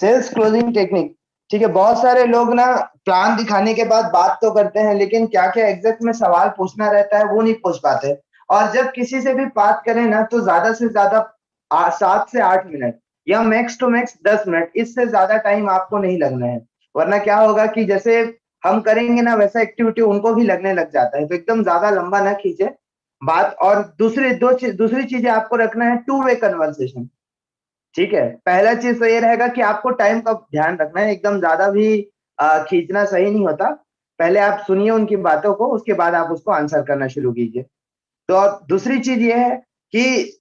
Sales closing technique. ठीक है, बहुत सारे लोग ना प्लान दिखाने के बाद बात तो करते हैं, लेकिन क्या क्या एग्जैक्ट में सवाल पूछना रहता है वो नहीं पूछ पाते। और जब किसी से भी बात करें ना तो ज्यादा से ज्यादा 7 से 8 मिनट या मैक्स टू मैक्स 10 मिनट, इससे ज्यादा टाइम आपको नहीं लगना है। वरना क्या होगा कि जैसे हम करेंगे ना वैसा एक्टिविटी उनको भी लगने लग जाता है, तो एकदम ज्यादा लंबा ना खींचे बात। और दूसरी चीजें आपको रखना है, टू वे कन्वर्सेशन। ठीक है, पहला चीज तो ये रहेगा कि आपको टाइम का ध्यान रखना है, एकदम ज्यादा भी खींचना सही नहीं होता। पहले आप सुनिए उनकी बातों को, उसके बाद आप उसको आंसर करना शुरू कीजिए। तो दूसरी चीज ये है कि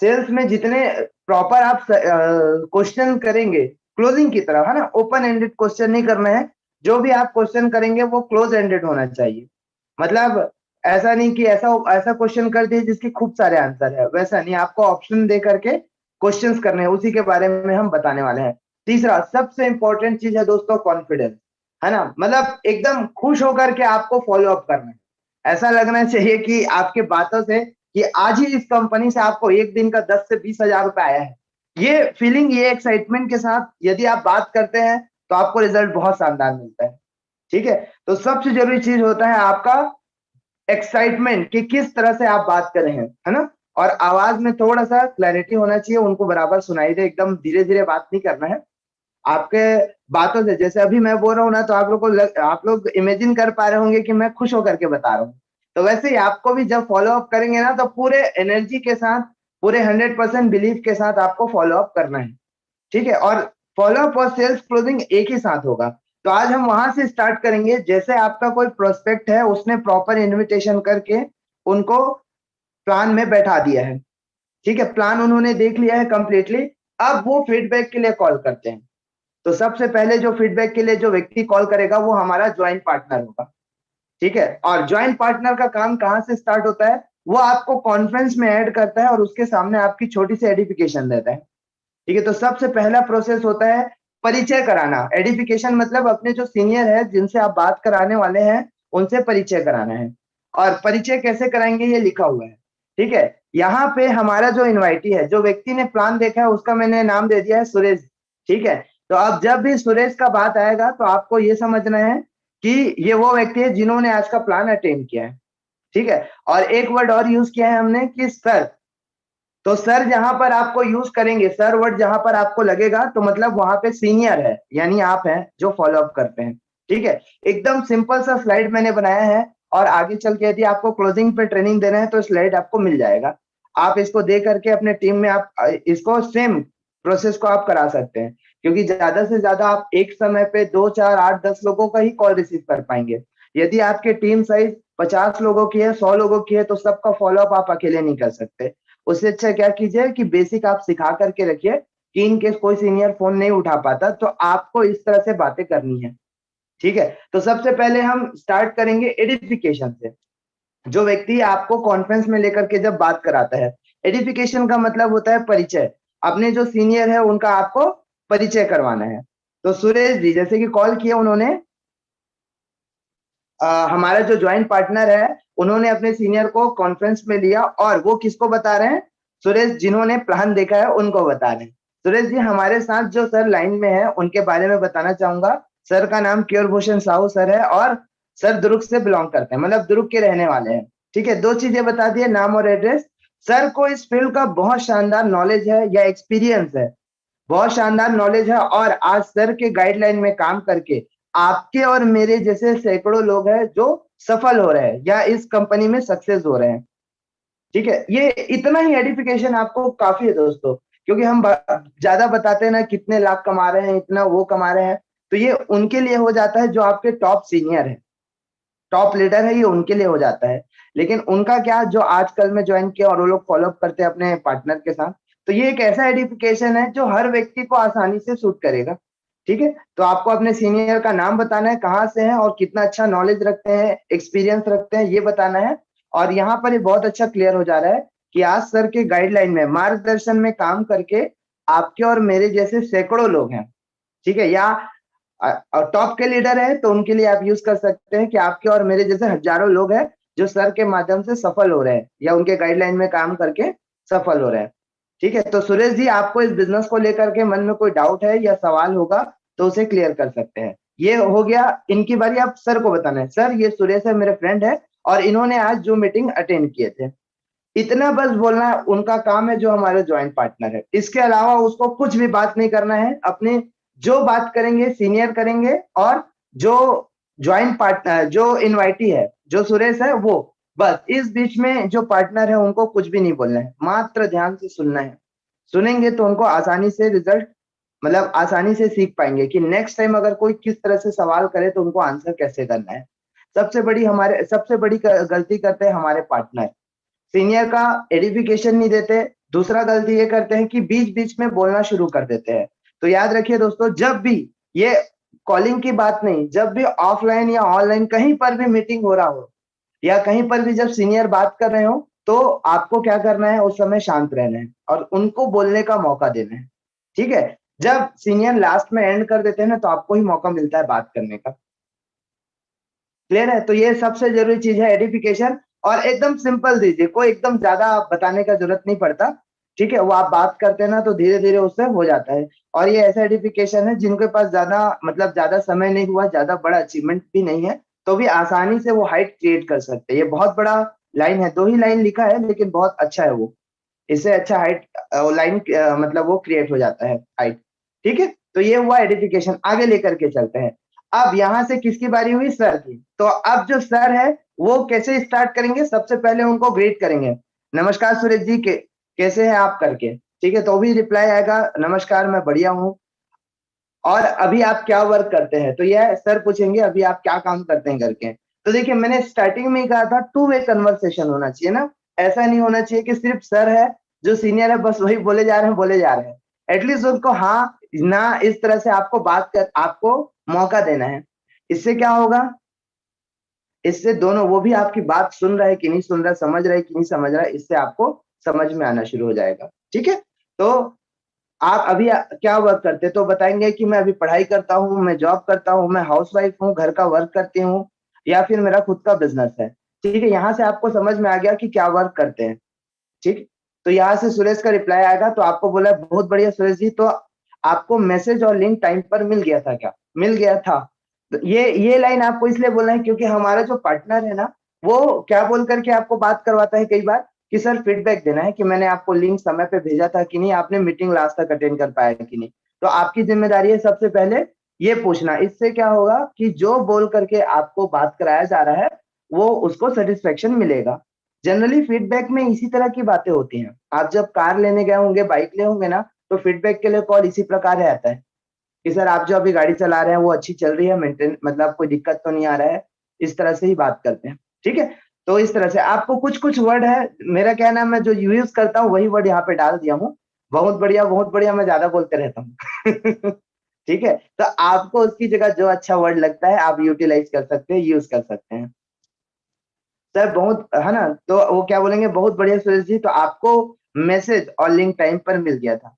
सेल्स में जितने प्रॉपर आप क्वेश्चन करेंगे क्लोजिंग की तरह, है ना, ओपन एंडेड क्वेश्चन नहीं करना है। जो भी आप क्वेश्चन करेंगे वो क्लोज एंडेड होना चाहिए। मतलब ऐसा नहीं कि ऐसा ऐसा क्वेश्चन कर दिए जिसके खूब सारे आंसर है, वैसा नहीं, आपको ऑप्शन दे करके क्वेश्चंस करने हैं, उसी के बारे में हम बताने वाले हैं। तीसरा सबसे इंपॉर्टेंट चीज है दोस्तों, कॉन्फिडेंस, है ना। मतलब एकदम खुश होकर के आपको फॉलो अप करना है। ऐसा लगना चाहिए कि आपके बातों से कि आज ही इस कंपनी से आपको एक दिन का 10 से 20 हजार रुपए आया है। ये फीलिंग, ये एक्साइटमेंट के साथ यदि आप बात करते हैं तो आपको रिजल्ट बहुत शानदार मिलता है। ठीक है, तो सबसे जरूरी चीज होता है आपका एक्साइटमेंट कि किस तरह से आप बात कर रहे हैं, है ना। और आवाज में थोड़ा सा क्लैरिटी होना चाहिए, उनको बराबर सुनाई दे, एकदम धीरे धीरे बात नहीं करना है। आपके बातों से, जैसे अभी मैं बोल रहा हूँ ना, तो आप लोग इमेजिन कर पा रहे होंगे कि मैं खुश होकर के बता रहा हूँ। तो वैसे ही आपको भी जब फॉलो अप करेंगे ना तो पूरे एनर्जी के साथ, पूरे 100% बिलीव के साथ आपको फॉलो अप करना है। ठीक है, और फॉलो अप और सेल्स क्लोजिंग एक ही साथ होगा। तो आज हम वहां से स्टार्ट करेंगे, जैसे आपका कोई प्रोस्पेक्ट है, उसने प्रॉपर इन्विटेशन करके उनको प्लान में बैठा दिया है। ठीक है, प्लान उन्होंने देख लिया है कंप्लीटली। अब वो फीडबैक के लिए कॉल करते हैं। तो सबसे पहले जो फीडबैक के लिए जो व्यक्ति कॉल करेगा वो हमारा ज्वाइंट पार्टनर होगा। ठीक है, और ज्वाइंट पार्टनर का काम कहां से स्टार्ट होता है, वो आपको कॉन्फ्रेंस में ऐड करता है और उसके सामने आपकी छोटी सी एडिफिकेशन देता है। ठीक है, तो सबसे पहला प्रोसेस होता है परिचय कराना। एडिफिकेशन मतलब अपने जो सीनियर है जिनसे आप बात कराने वाले हैं उनसे परिचय कराना है। और परिचय कैसे कराएंगे ये लिखा हुआ है। ठीक है, यहाँ पे हमारा जो इन्वाइटी है, जो व्यक्ति ने प्लान देखा है, उसका मैंने नाम दे दिया है सुरेश। ठीक है, तो अब जब भी सुरेश का बात आएगा तो आपको ये समझना है कि ये वो व्यक्ति है जिन्होंने आज का प्लान अटेंड किया है। ठीक है, और एक वर्ड और यूज किया है हमने कि सर। तो सर जहां पर आपको यूज करेंगे, सर वर्ड जहां पर आपको लगेगा, तो मतलब वहां पे सीनियर है, यानी आप हैं जो फॉलो अप करते हैं। ठीक है, एकदम सिंपल सा स्लाइड मैंने बनाया है, और आगे चल के यदि आपको क्लोजिंग पे ट्रेनिंग देना है तो स्लाइड आपको मिल जाएगा। आप इसको दे करके अपने टीम में आप इसको सेम प्रोसेस को आप करा सकते हैं, क्योंकि ज्यादा से ज्यादा आप एक समय पे 2 4 8 10 लोगों का ही कॉल रिसीव कर पाएंगे। यदि आपके टीम साइज 50 लोगों की है, 100 लोगों की है, तो सबका फॉलो अप आप अकेले नहीं कर सकते। उससे अच्छा क्या कीजिए कि बेसिक आप सिखा करके रखिए कि इन केस कोई सीनियर फोन नहीं उठा पाता तो आपको इस तरह से बातें करनी है। ठीक है, तो सबसे पहले हम स्टार्ट करेंगे एडिफिकेशन से। जो व्यक्ति आपको कॉन्फ्रेंस में लेकर के जब बात कराता है, एडिफिकेशन का मतलब होता है परिचय। अपने जो सीनियर है उनका आपको परिचय करवाना है। तो सुरेश जी जैसे कि कॉल किया उन्होंने, हमारा जो ज्वाइंट पार्टनर है उन्होंने अपने सीनियर को कॉन्फ्रेंस में लिया, और वो किसको बता रहे हैं, सुरेश जिन्होंने प्लान देखा है उनको बता रहे हैं। सुरेश जी हमारे साथ जो सर लाइन में है उनके बारे में बताना चाहूंगा। सर का नाम केयर भूषण साहू सर है, और सर दुर्ग से बिलोंग करते हैं, मतलब दुर्ग के रहने वाले हैं। ठीक है, दो चीजें बता दिए, नाम और एड्रेस। सर को इस फील्ड का बहुत शानदार नॉलेज है या एक्सपीरियंस है, बहुत शानदार नॉलेज है, और आज सर के गाइडलाइन में काम करके आपके और मेरे जैसे सैकड़ों लोग हैं जो सफल हो रहे हैं या इस कंपनी में सक्सेस हो रहे हैं। ठीक है, ये इतना ही एडिफिकेशन आपको काफी है दोस्तों, क्योंकि हम ज्यादा बताते हैं ना कितने लाख कमा रहे हैं, इतना वो कमा रहे हैं, तो ये उनके लिए हो जाता है जो आपके टॉप सीनियर है, टॉप लीडर है, ये उनके लिए हो जाता है। लेकिन उनका क्या, जो आजकल में ज्वाइन किया और वो लोग फॉलो अप करते हैं अपने पार्टनर के साथ। तो ये एक ऐसा एडिफिकेशन है जो हर व्यक्ति को आसानी से सूट करेगा। ठीक है, तो आपको अपने सीनियर का नाम बताना है, कहाँ से है और कितना अच्छा नॉलेज रखते हैं, एक्सपीरियंस रखते हैं, ये बताना है। और यहाँ पर ये बहुत अच्छा क्लियर हो जा रहा है कि आज सर के गाइडलाइन में, मार्गदर्शन में काम करके आपके और मेरे जैसे सैकड़ों लोग हैं। ठीक है, या और टॉप के लीडर है तो उनके लिए आप यूज कर सकते हैं कि आपके और मेरे जैसे हजारों लोग हैं जो सर के माध्यम से सफल हो रहे हैं या उनके गाइडलाइन में काम करके सफल हो रहे हैं। ठीक है, तो सुरेश जी आपको इस बिजनेस को लेकर के मन में कोई डाउट है या सवाल होगा तो उसे क्लियर कर सकते हैं। ये हो गया इनकी बारी, आप सर को बताना है। सर ये सुरेश है, मेरे फ्रेंड है, और इन्होंने आज जो मीटिंग अटेंड किए थे, इतना बस बोलना उनका काम है, जो हमारे ज्वाइंट पार्टनर है। इसके अलावा उसको कुछ भी बात नहीं करना है। अपने जो बात करेंगे सीनियर करेंगे, और जो ज्वाइंट पार्टनर जो इनवाइटी है जो सुरेश है वो, बस इस बीच में जो पार्टनर है उनको कुछ भी नहीं बोलना है, मात्र ध्यान से सुनना है। सुनेंगे तो उनको आसानी से रिजल्ट, मतलब आसानी से सीख पाएंगे कि नेक्स्ट टाइम अगर कोई किस तरह से सवाल करे तो उनको आंसर कैसे करना है। सबसे बड़ी गलती करते हैं हमारे पार्टनर, सीनियर का एडिफिकेशन नहीं देते। दूसरा गलती ये करते हैं कि बीच बीच में बोलना शुरू कर देते हैं। तो याद रखिए दोस्तों, जब भी ये कॉलिंग की बात नहीं, जब भी ऑफलाइन या ऑनलाइन कहीं पर भी मीटिंग हो रहा हो, या कहीं पर भी जब सीनियर बात कर रहे हो, तो आपको क्या करना है, उस समय शांत रहना है और उनको बोलने का मौका देना है। ठीक है, जब सीनियर लास्ट में एंड कर देते हैं ना, तो आपको ही मौका मिलता है बात करने का। क्लियर है? तो ये सबसे जरूरी चीज है, एडिफिकेशन। और एकदम सिंपल दीजिए, कोई एकदम ज्यादा बताने का जरूरत नहीं पड़ता। ठीक है, वो आप बात करते हैं ना तो धीरे धीरे उससे हो जाता है। और ये ऐसा एडिफिकेशन है जिनके पास ज्यादा, मतलब ज्यादा समय नहीं हुआ, ज्यादा बड़ा अचीवमेंट भी नहीं है, तो भी आसानी से वो हाइट क्रिएट कर सकते हैं। ये बहुत बड़ा लाइन है, 2 ही लाइन लिखा है लेकिन बहुत अच्छा है वो। इससे अच्छा हाइट लाइन मतलब वो क्रिएट हो जाता है हाइट। ठीक है, तो ये हुआ एडिफिकेशन। आगे लेकर के चलते हैं। अब यहाँ से किसकी बारी हुई? सर की। तो अब जो सर है वो कैसे स्टार्ट करेंगे? सबसे पहले उनको ग्रीट करेंगे, नमस्कार सुरेश जी, कैसे हैं आप करके। ठीक है, तो भी रिप्लाई आएगा, नमस्कार मैं बढ़िया हूँ, और अभी आप क्या वर्क करते हैं? तो यह सर पूछेंगे अभी आप क्या काम करते हैं करके। तो देखिए, मैंने स्टार्टिंग में ही कहा था, 2 वे कन्वर्सेशन होना चाहिए ना। ऐसा नहीं होना चाहिए कि सिर्फ सर है, जो सीनियर है बस वही बोले जा रहे हैं बोले जा रहे हैं। एटलीस्ट उनको हाँ ना इस तरह से आपको बात कर, आपको मौका देना है। इससे क्या होगा? इससे दोनों, वो भी आपकी बात सुन रहा है कि नहीं सुन रहा, समझ रहा है कि नहीं समझ रहा है, इससे आपको समझ में आना शुरू हो जाएगा। ठीक है, तो आप अभी क्या वर्क करते हैं? तो बताएंगे कि मैं अभी पढ़ाई करता हूँ, मैं जॉब करता हूँ, मैं हाउसवाइफ हूँ, घर का वर्क करती हूँ, या फिर मेरा खुद का बिजनेस है। ठीक है, यहाँ से आपको समझ में आ गया कि क्या वर्क करते हैं। ठीक, तो यहाँ से सुरेश का रिप्लाई आएगा, तो आपको बोला बहुत बढ़िया सुरेश जी, तो आपको मैसेज और लिंक टाइम पर मिल गया था क्या? मिल गया था। तो ये लाइन आपको इसलिए बोलना है क्योंकि हमारा जो पार्टनर है ना, वो क्या बोल करके आपको बात करवाता है कई बार, कि सर फीडबैक देना है कि मैंने आपको लिंक समय पे भेजा था कि नहीं, आपने मीटिंग लास्ट तक अटेंड कर पाया कि नहीं। तो आपकी जिम्मेदारी है सबसे पहले ये पूछना। इससे क्या होगा कि जो बोल करके आपको बात कराया जा रहा है, वो उसको सेटिस्फेक्शन मिलेगा। जनरली फीडबैक में इसी तरह की बातें होती हैं। आप जब कार लेने गए होंगे, बाइक ले होंगे ना, तो फीडबैक के लिए कॉल इसी प्रकार है आता है कि सर आप जो अभी गाड़ी चला रहे हैं वो अच्छी चल रही है, मेंटेन मतलब कोई दिक्कत तो नहीं आ रहा है। इस तरह से ही बात करते हैं। ठीक है, तो इस तरह से आपको कुछ कुछ वर्ड है, मेरा कहना है मैं जो यूज करता हूँ वही वर्ड यहाँ पे डाल दिया हूँ। बहुत बढ़िया मैं ज्यादा बोलते रहता हूँ। ठीक है, तो आपको उसकी जगह जो अच्छा वर्ड लगता है आप यूटिलाइज कर सकते हैं, यूज कर सकते हैं। सर बहुत है ना, तो वो क्या बोलेंगे, बहुत बढ़िया सुरेश जी, तो आपको मैसेज और लिंक टाइम पर मिल गया था।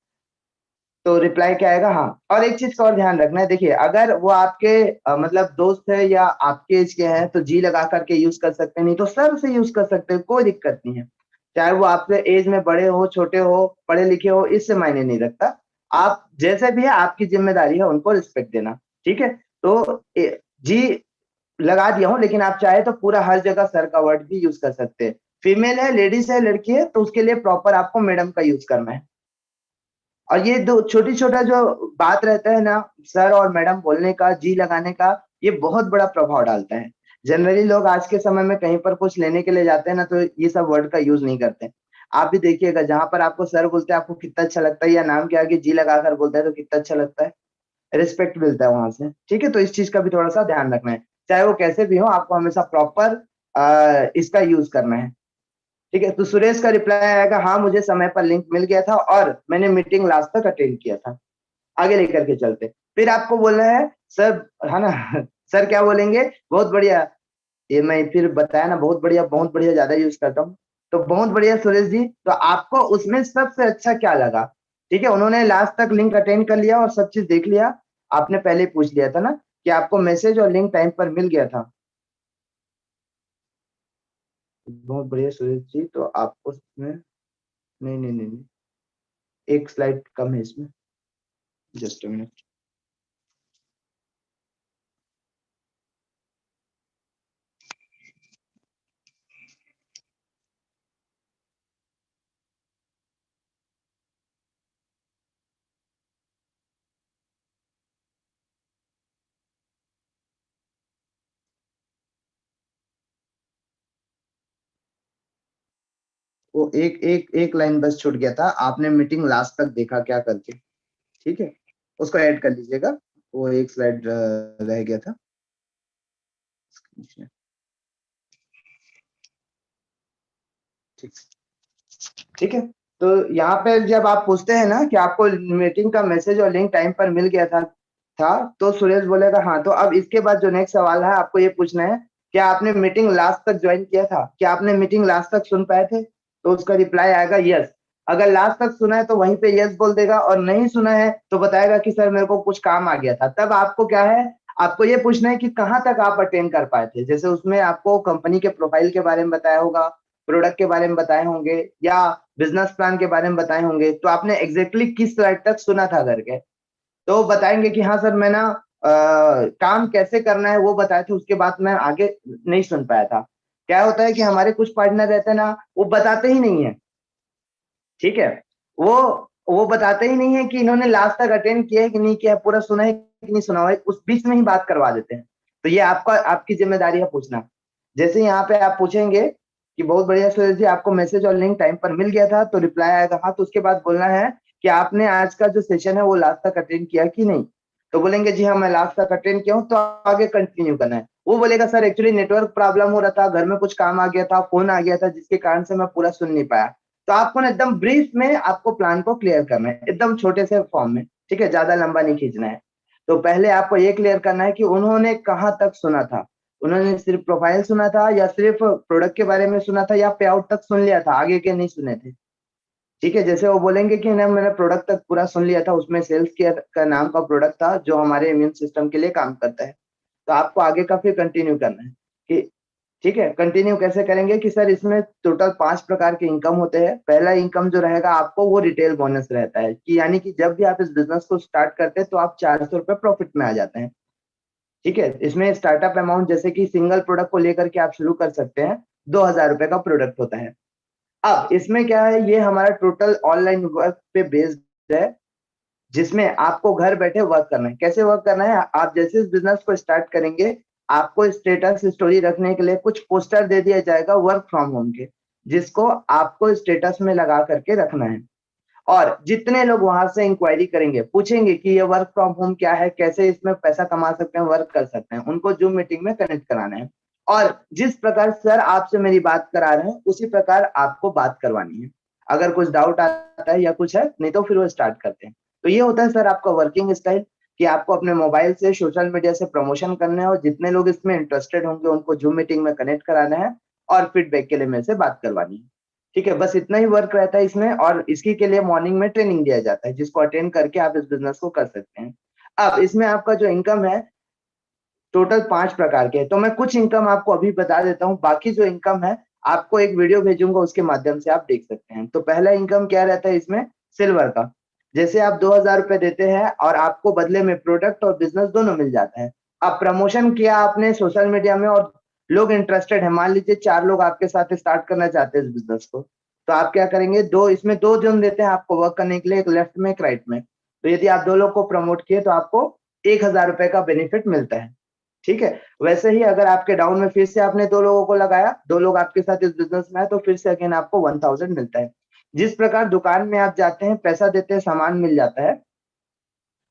तो रिप्लाई क्या आएगा? हाँ। और एक चीज का और ध्यान रखना है, देखिए अगर वो आपके मतलब दोस्त है या आपके एज के हैं तो जी लगा करके यूज कर सकते हैं, नहीं तो सर से यूज कर सकते हैं, कोई दिक्कत नहीं है। चाहे वो आपसे एज में बड़े हो, छोटे हो, पढ़े लिखे हो, इससे मायने नहीं रखता। आप जैसे भी है, आपकी जिम्मेदारी है उनको रिस्पेक्ट देना। ठीक है, तो जी लगा दिया हूँ, लेकिन आप चाहे तो पूरा हर जगह सर का वर्ड भी यूज कर सकते हैं। फीमेल है, लेडीज है, लड़की है, तो उसके लिए प्रॉपर आपको मैडम का यूज करना है। और ये दो छोटी छोटा जो बात रहता है ना, सर और मैडम बोलने का, जी लगाने का, ये बहुत बड़ा प्रभाव डालता है। जनरली लोग आज के समय में कहीं पर कुछ लेने के लिए जाते हैं ना, तो ये सब वर्ड का यूज नहीं करते। आप भी देखिएगा, जहां पर आपको सर बोलते हैं आपको कितना अच्छा लगता है, या नाम के आगे जी लगाकर बोलता है तो कितना अच्छा लगता है, रिस्पेक्ट मिलता है वहां से। ठीक है, तो इस चीज का भी थोड़ा सा ध्यान रखना है। चाहे वो कैसे भी हो, आपको हमेशा प्रॉपर इसका यूज करना है। ठीक है, तो सुरेश का रिप्लाई आएगा, हाँ मुझे समय पर लिंक मिल गया था और मैंने मीटिंग लास्ट तक अटेंड किया था। आगे लेकर के चलते, फिर आपको बोलना है सर, है ना। सर क्या बोलेंगे? बहुत बढ़िया। ये मैं फिर बताया ना, बहुत बढ़िया ज्यादा यूज करता हूँ। तो बहुत बढ़िया सुरेश जी, तो आपको उसमें सबसे अच्छा क्या लगा? ठीक है, उन्होंने लास्ट तक लिंक अटेंड कर लिया और सब चीज देख लिया। आपने पहले ही पूछ लिया था ना कि आपको मैसेज और लिंक टाइम पर मिल गया था। बहुत बढ़िया सुरेश जी, तो आपको उसमें नहीं नहीं नहीं नहीं एक स्लाइड कम है इसमें, जस्ट अ मिनट। वो एक एक एक लाइन बस छूट गया था, आपने मीटिंग लास्ट तक देखा क्या करके, ठीक है, उसको ऐड कर लीजिएगा। वो एक स्लाइड रह गया था। ठीक, ठीक है। तो यहाँ पे जब आप पूछते हैं ना कि आपको मीटिंग का मैसेज और लिंक टाइम पर मिल गया था तो सुरेश बोलेगा हाँ। तो अब इसके बाद जो नेक्स्ट सवाल है आपको ये पूछना है, क्या आपने मीटिंग लास्ट तक ज्वाइन किया था, क्या आपने मीटिंग लास्ट तक सुन पाए थे? तो उसका रिप्लाई आएगा यस। अगर लास्ट तक सुना है तो वहीं पे यस बोल देगा, और नहीं सुना है तो बताएगा कि सर मेरे को कुछ काम आ गया था। तब आपको क्या है, आपको ये पूछना है कि कहाँ तक आप अटेंड कर पाए थे। जैसे उसमें आपको कंपनी के प्रोफाइल के बारे में बताया होगा, प्रोडक्ट के बारे में बताए होंगे, या बिजनेस प्लान के बारे में बताए होंगे, तो आपने एग्जैक्टली किस स्लाइड तक सुना था करके। तो बताएंगे कि हाँ सर मैं ना काम कैसे करना है वो बताए थे, उसके बाद मैं आगे नहीं सुन पाया था। क्या होता है कि हमारे कुछ पार्टनर रहते हैं ना, वो बताते ही नहीं है, ठीक है, वो वो बताते ही नहीं है कि इन्होंने लास्ट तक अटेंड किया है कि नहीं किया है, पूरा सुना है कि नहीं सुना है, उस बीच में ही बात करवा देते हैं। तो ये आपका आपकी जिम्मेदारी है पूछना। जैसे यहाँ पे आप पूछेंगे कि बहुत बढ़िया सुरेश जी, आपको मैसेज और लिंक टाइम पर मिल गया था, तो रिप्लाई आएगा हाँ। तो उसके बाद बोलना है कि आपने आज का जो सेशन है वो लास्ट तक अटेंड किया कि नहीं। तो बोलेंगे जी हाँ मैं लास्ट तक अटेंड किया हूँ, तो आगे कंटिन्यू करना है। वो बोलेगा सर एक्चुअली नेटवर्क प्रॉब्लम हो रहा था, घर में कुछ काम आ गया था, फोन आ गया था, जिसके कारण से मैं पूरा सुन नहीं पाया। तो आपको ना एकदम ब्रीफ में आपको प्लान को क्लियर करना है, एकदम छोटे से फॉर्म में, ठीक है, ज्यादा लंबा नहीं खींचना है। तो पहले आपको ये क्लियर करना है कि उन्होंने कहाँ तक सुना था। उन्होंने सिर्फ प्रोफाइल सुना था, या सिर्फ प्रोडक्ट के बारे में सुना था, या पे आउट तक सुन लिया था, आगे के नहीं सुने थे। ठीक है, जैसे वो बोलेंगे कि ना मैंने प्रोडक्ट तक पूरा सुन लिया था, उसमें सेल्स केयर का नाम का प्रोडक्ट था जो हमारे इम्यून सिस्टम के लिए काम करता है। तो आपको आगे का फिर कंटिन्यू करना है कि ठीक है, कंटिन्यू कैसे करेंगे कि सर इसमें टोटल 5 प्रकार के इनकम होते हैं। पहला इनकम जो रहेगा आपको वो रिटेल बोनस रहता है, कि यानी कि जब भी आप इस बिजनेस को स्टार्ट करते हैं तो आप 400 रुपए प्रॉफिट में आ जाते हैं। ठीक है, इसमें स्टार्टअप अमाउंट जैसे कि सिंगल प्रोडक्ट को लेकर के आप शुरू कर सकते हैं, 2000 रुपए का प्रोडक्ट होता है। अब इसमें क्या है, ये हमारा टोटल ऑनलाइन वर्क पे बेस्ड है, जिसमें आपको घर बैठे वर्क करना है। कैसे वर्क करना है, आप जैसे इस बिजनेस को स्टार्ट करेंगे, आपको स्टेटस स्टोरी रखने के लिए कुछ पोस्टर दे दिया जाएगा वर्क फ्रॉम होम के, जिसको आपको स्टेटस में लगा करके रखना है। और जितने लोग वहां से इंक्वायरी करेंगे, पूछेंगे कि ये वर्क फ्रॉम होम क्या है, कैसे इसमें पैसा कमा सकते हैं, वर्क कर सकते हैं, उनको जूम मीटिंग में कनेक्ट कराना है। और जिस प्रकार सर आपसे मेरी बात करा रहे हैं उसी प्रकार आपको बात करवानी है। अगर कुछ डाउट आता है या कुछ है, नहीं तो फिर वो स्टार्ट करते हैं। तो ये होता है सर आपका वर्किंग स्टाइल, कि आपको अपने मोबाइल से सोशल मीडिया से प्रमोशन करना है, और जितने लोग इसमें इंटरेस्टेड होंगे उनको जूम मीटिंग में कनेक्ट कराना है, और फीडबैक के लिए मेरे से बात करवानी है। ठीक है, बस इतना ही वर्क रहता है इसमें, और इसकी के लिए मॉर्निंग में ट्रेनिंग दिया जाता है, जिसको अटेंड करके आप इस बिजनेस को कर सकते हैं। अब इसमें आपका जो इनकम है टोटल 5 प्रकार के, तो मैं कुछ इनकम आपको अभी बता देता हूँ, बाकी जो इनकम है आपको एक वीडियो भेजूंगा, उसके माध्यम से आप देख सकते हैं। तो पहला इनकम क्या रहता है इसमें, सिल्वर का। जैसे आप 2000 रुपए देते हैं और आपको बदले में प्रोडक्ट और बिजनेस दोनों मिल जाता है। अब प्रमोशन किया आपने सोशल मीडिया में, और लोग इंटरेस्टेड है, मान लीजिए 4 लोग आपके साथ स्टार्ट करना चाहते हैं इस बिजनेस को, तो आप क्या करेंगे, दो इसमें 2 जोन देते हैं आपको वर्क करने के लिए, एक लेफ्ट में एक राइट में। तो यदि आप 2 लोग को प्रमोट किए तो आपको 1000 रुपए का बेनिफिट मिलता है। ठीक है, वैसे ही अगर आपके डाउन में फिर से आपने 2 लोगों को लगाया, 2 लोग आपके साथ इस बिजनेस में है, तो फिर से अगेन आपको 1000 मिलता है। जिस प्रकार दुकान में आप जाते हैं, पैसा देते हैं, सामान मिल जाता है,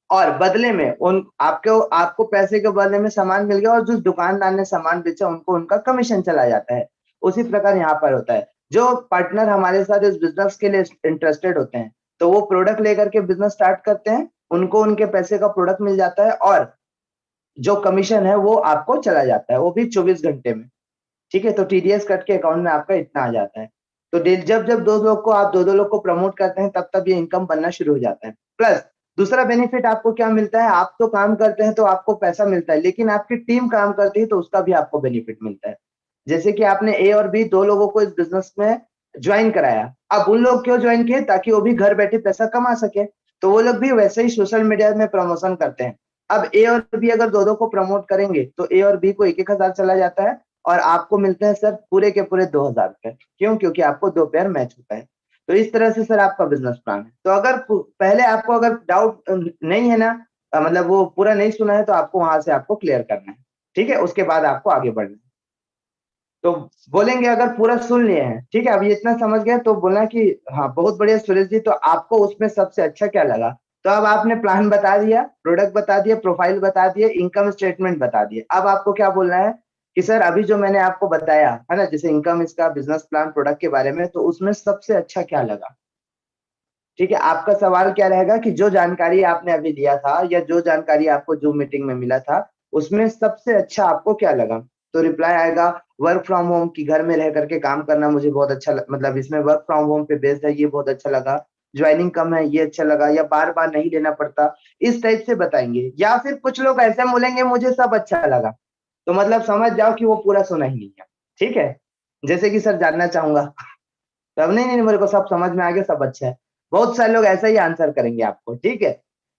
और बदले में उन आपको आपको पैसे के बदले में सामान मिल गया, और जिस दुकानदार ने सामान बेचा उनको उनका कमीशन चला जाता है। उसी प्रकार यहाँ पर होता है, जो पार्टनर हमारे साथ इस बिजनेस के लिए इंटरेस्टेड होते हैं, तो वो प्रोडक्ट लेकर के बिजनेस स्टार्ट करते हैं, उनको उनके पैसे का प्रोडक्ट मिल जाता है, और जो कमीशन है वो आपको चला जाता है, वो भी 24 घंटे में। ठीक है, तो टीडीएस कट के अकाउंट में आपका इतना आ जाता है। तो जब जब 2 लोग को आप 2-2 लोग को प्रमोट करते हैं, तब तब ये इनकम बनना शुरू हो जाता है। प्लस दूसरा बेनिफिट आपको क्या मिलता है, आप तो काम करते हैं तो आपको पैसा मिलता है, लेकिन आपकी टीम काम करती है तो उसका भी आपको बेनिफिट मिलता है। जैसे कि आपने ए और बी 2 लोगों को इस बिजनेस में ज्वाइन कराया। अब उन लोग क्यों ज्वाइन किए? ताकि वो भी घर बैठे पैसा कमा सके। तो वो लोग भी वैसे ही सोशल मीडिया में प्रमोशन करते हैं। अब ए और बी अगर दो दो को प्रमोट करेंगे तो ए और बी को 1,000 चला जाता है और आपको मिलते हैं सर पूरे के पूरे 2,000 रुपए। क्यों? क्योंकि आपको 2 पेयर मैच होता है। तो इस तरह से सर आपका बिजनेस प्लान है। तो अगर पहले आपको अगर डाउट नहीं है ना, मतलब वो पूरा नहीं सुना है, तो आपको वहां से आपको क्लियर करना है। ठीक है, उसके बाद आपको आगे बढ़ना है। तो बोलेंगे अगर पूरा सुन लिए हैं, ठीक है, अब ये इतना समझ गए तो बोलना कि हाँ बहुत बढ़िया सुरेश जी, तो आपको उसमें सबसे अच्छा क्या लगा? तो अब आपने प्लान बता दिया, प्रोडक्ट बता दिया, प्रोफाइल बता दिया, इनकम स्टेटमेंट बता दिए। अब आपको क्या बोलना है कि सर अभी जो मैंने आपको बताया है ना, जैसे इनकम, इसका बिजनेस प्लान, प्रोडक्ट के बारे में, तो उसमें सबसे अच्छा क्या लगा? ठीक है, आपका सवाल क्या रहेगा कि जो जानकारी आपने अभी लिया था या जो जानकारी आपको जूम मीटिंग में मिला था, उसमें सबसे अच्छा आपको क्या लगा? तो रिप्लाई आएगा वर्क फ्रॉम होम, की घर में रह करके काम करना मुझे बहुत अच्छा मतलब इसमें वर्क फ्रॉम होम पे बेस्ड है, ये बहुत अच्छा लगा। ज्वाइनिंग कम है, ये अच्छा लगा, या बार बार नहीं लेना पड़ता। इस टाइप से बताएंगे। या फिर कुछ लोग ऐसे बोलेंगे मुझे सब अच्छा लगा, तो मतलब समझ जाओ कि वो पूरा सुना ही नहीं है। ठीक है, जैसे कि सर जानना चाहूंगा तब, नहीं नहीं मेरे को सब समझ में आ गया, सब अच्छा है। बहुत सारे लोग ऐसा ही आंसर करेंगे आपको। ठीक है,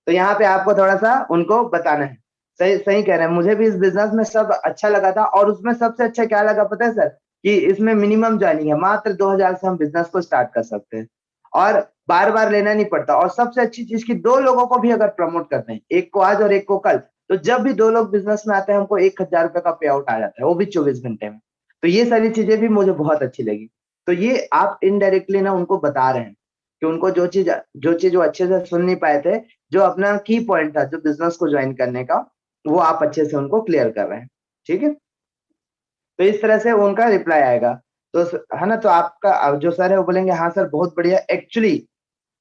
तो यहाँ पे आपको थोड़ा सा उनको बताना है। सही सही कह रहे हैं, मुझे भी इस बिजनेस में सब अच्छा लगा था। और उसमें सबसे अच्छा क्या लगा पता है सर? कि इसमें मिनिमम ज्वाइनिंग है, मात्र 2,000 से हम बिजनेस को स्टार्ट कर सकते हैं और बार बार लेना नहीं पड़ता। और सबसे अच्छी चीज की, 2 लोगों को भी अगर प्रमोट करते हैं, एक को आज और एक को कल, तो जब भी 2 लोग बिजनेस में आते हैं हमको 1,000 रुपए का पे आउट आ जाता है, वो भी 24 घंटे में। तो ये सारी चीजें भी मुझे बहुत अच्छी लगी। तो ये आप इनडायरेक्टली ना उनको बता रहे हैं कि उनको जो चीज वो अच्छे से सुन नहीं पाए थे, जो अपना की पॉइंट था जो बिजनेस को ज्वाइन करने का, वो आप अच्छे से उनको क्लियर कर रहे हैं। ठीक है, तो इस तरह से उनका रिप्लाई आएगा। तो है ना, तो आपका जो सर है वो बोलेंगे हाँ सर बहुत बढ़िया। एक्चुअली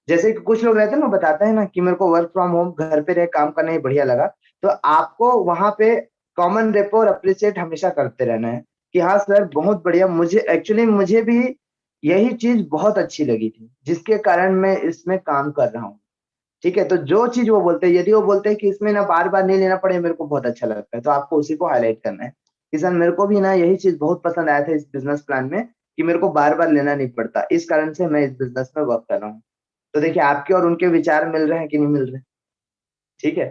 जैसे कि कुछ लोग रहते हैं ना, बताते हैं ना कि मेरे को वर्क फ्रॉम होम घर पे रह काम करना ही बढ़िया लगा। तो आपको वहां पे कॉमन रेपो और अप्रिशिएट हमेशा करते रहना है कि हाँ सर बहुत बढ़िया, मुझे भी यही चीज बहुत अच्छी लगी थी जिसके कारण मैं इसमें काम कर रहा हूँ। ठीक है, तो जो चीज वो बोलते हैं, यदि वो बोलते हैं कि इसमें ना बार बार नहीं लेना पड़े, मेरे को बहुत अच्छा लगता है, तो आपको उसी को हाईलाइट करना है कि सर मेरे को भी ना यही चीज बहुत पसंद आया था इस बिजनेस प्लान में, कि मेरे को बार बार लेना नहीं पड़ता, इस कारण से मैं इस बिजनेस में वर्क कर रहा हूँ। तो देखिए आपके और उनके विचार मिल रहे हैं कि नहीं मिल रहे? ठीक है,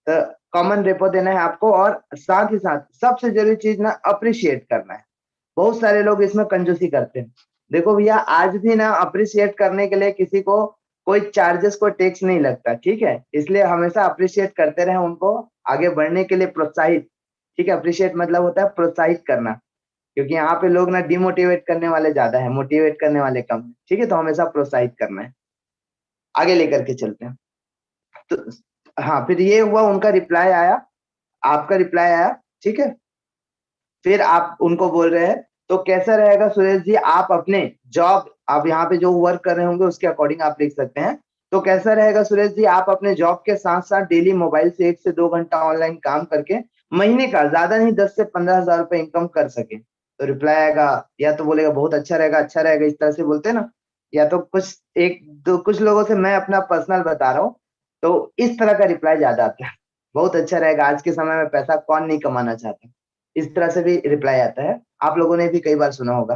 तो कॉमन रेपो देना है आपको। और साथ ही साथ सबसे जरूरी चीज ना अप्रिशिएट करना है। बहुत सारे लोग इसमें कंजूसी करते हैं। देखो भैया, आज भी ना अप्रिशिएट करने के लिए किसी को कोई चार्जेस, कोई टैक्स नहीं लगता। ठीक है, इसलिए हमेशा अप्रिशिएट करते रहे, उनको आगे बढ़ने के लिए प्रोत्साहित। ठीक है, अप्रिशिएट मतलब होता है प्रोत्साहित करना, क्योंकि यहाँ पे लोग ना डिमोटिवेट करने वाले ज्यादा है, मोटिवेट करने वाले कम है। ठीक है, तो हमेशा प्रोत्साहित करना है। आगे लेकर के चलते हैं। तो हाँ, फिर ये हुआ, उनका रिप्लाई आया, आपका रिप्लाई आया। ठीक है, फिर आप उनको बोल रहे हैं तो कैसा रहेगा सुरेश जी, आप अपने जॉब, आप यहाँ पे जो वर्क कर रहे होंगे उसके अकॉर्डिंग आप लिख सकते हैं। तो कैसा रहेगा सुरेश जी, आप अपने जॉब के साथ साथ डेली मोबाइल से 1 से 2 घंटा ऑनलाइन काम करके महीने का ज्यादा नहीं 10 से 15 हजार रुपए इनकम कर सके? तो रिप्लाई आएगा, या तो बोलेगा बहुत अच्छा रहेगा, अच्छा रहेगा, इस तरह से बोलते हैं ना। या तो कुछ लोगों से मैं अपना पर्सनल बता रहा हूँ, तो इस तरह का रिप्लाई ज्यादा आता है। बहुत अच्छा रहेगा, आज के समय में पैसा कौन नहीं कमाना चाहता। इस तरह से भी रिप्लाई आता है, आप लोगों ने भी कई बार सुना होगा।